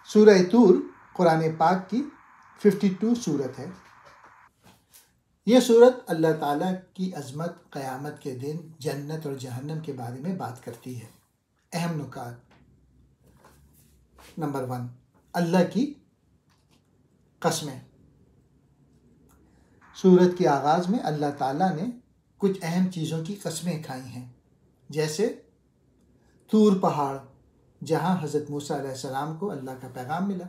سورہ طور قرآن پاک کی 52 سورت ہے۔ یہ سورت اللہ تعالیٰ کی عظمت، قیامت کے دن، جنت اور جہنم کے بارے میں بات کرتی ہے۔ اہم نکات: نمبر 1، اللہ کی قسمیں۔ سورت کے آغاز میں اللہ تعالیٰ نے کچھ اہم چیزوں کی قسمیں کھائی ہیں، جیسے طور پہاڑ جہاں حضرت موسیٰ علیہ السلام کو اللہ کا پیغام ملا،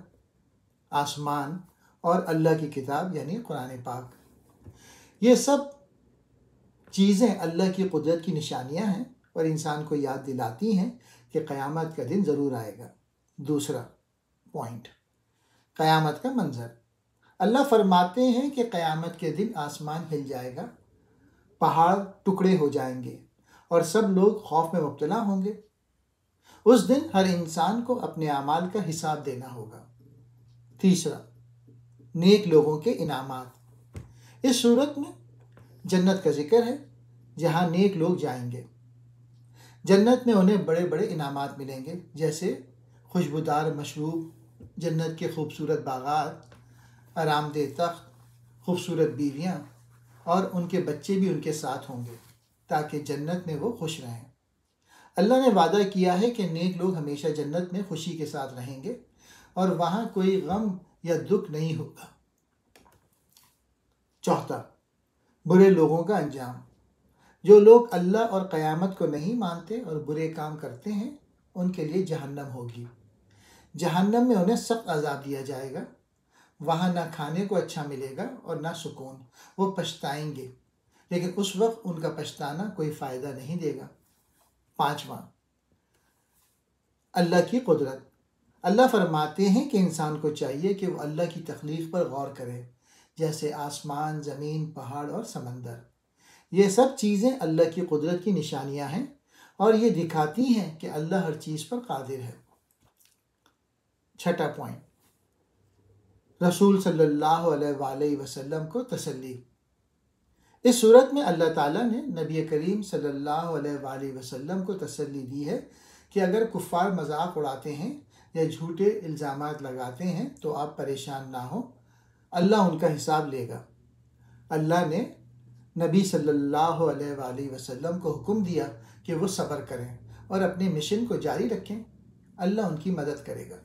آسمان اور اللہ کی کتاب یعنی قرآن پاک۔ یہ سب چیزیں اللہ کی قدرت کی نشانیاں ہیں اور انسان کو یاد دلاتی ہیں کہ قیامت کا دن ضرور آئے گا۔ دوسرا پوائنٹ، قیامت کا منظر۔ اللہ فرماتے ہیں کہ قیامت کے دن آسمان ہل جائے گا، پہاڑ ٹکڑے ہو جائیں گے اور سب لوگ خوف میں مبتلا ہوں گے۔ اس دن ہر انسان کو اپنے اعمال کا حساب دینا ہوگا۔ تیسرا، نیک لوگوں کے انعامات۔ اس صورت میں جنت کا ذکر ہے جہاں نیک لوگ جائیں گے۔ جنت میں انہیں بڑے بڑے انعامات ملیں گے، جیسے خوشبودار مشروب، جنت کے خوبصورت باغات، آرام دہ تخت، خوبصورت بیویاں اور ان کے بچے بھی ان کے ساتھ ہوں گے تاکہ جنت میں وہ خوش رہیں۔ اللہ نے وعدہ کیا ہے کہ نیک لوگ ہمیشہ جنت میں خوشی کے ساتھ رہیں گے اور وہاں کوئی غم یا دکھ نہیں ہوگا۔ چوتھا، برے لوگوں کا انجام۔ جو لوگ اللہ اور قیامت کو نہیں مانتے اور برے کام کرتے ہیں ان کے لیے جہنم ہوگی۔ جہنم میں انہیں سخت عذاب دیا جائے گا۔ وہاں نہ کھانے کو اچھا ملے گا اور نہ سکون، وہ پچھتائیں گے، لیکن اس وقت ان کا پچھتانا کوئی فائدہ نہیں دے گا۔ پانچواں، اللہ کی قدرت۔ اللہ فرماتے ہیں کہ انسان کو چاہیے کہ وہ اللہ کی تخلیق پر غور کرے، جیسے آسمان، زمین، پہاڑ اور سمندر۔ یہ سب چیزیں اللہ کی قدرت کی نشانیاں ہیں اور یہ دکھاتی ہیں کہ اللہ ہر چیز پر قادر ہے۔ چھٹا پوائنٹ، رسول صلی اللہ علیہ وآلہ وسلم کو تسلی۔ اس صورت میں اللہ تعالیٰ نے نبی کریم صلی اللہ علیہ وآلہ وسلم کو تسلی دی ہے کہ اگر کفار مذاق اڑاتے ہیں یا جھوٹے الزامات لگاتے ہیں تو آپ پریشان نہ ہوں، اللہ ان کا حساب لے گا۔ اللہ نے نبی صلی اللہ علیہ وآلہ وسلم کو حکم دیا کہ وہ صبر کریں اور اپنے مشن کو جاری رکھیں، اللہ ان کی مدد کرے گا۔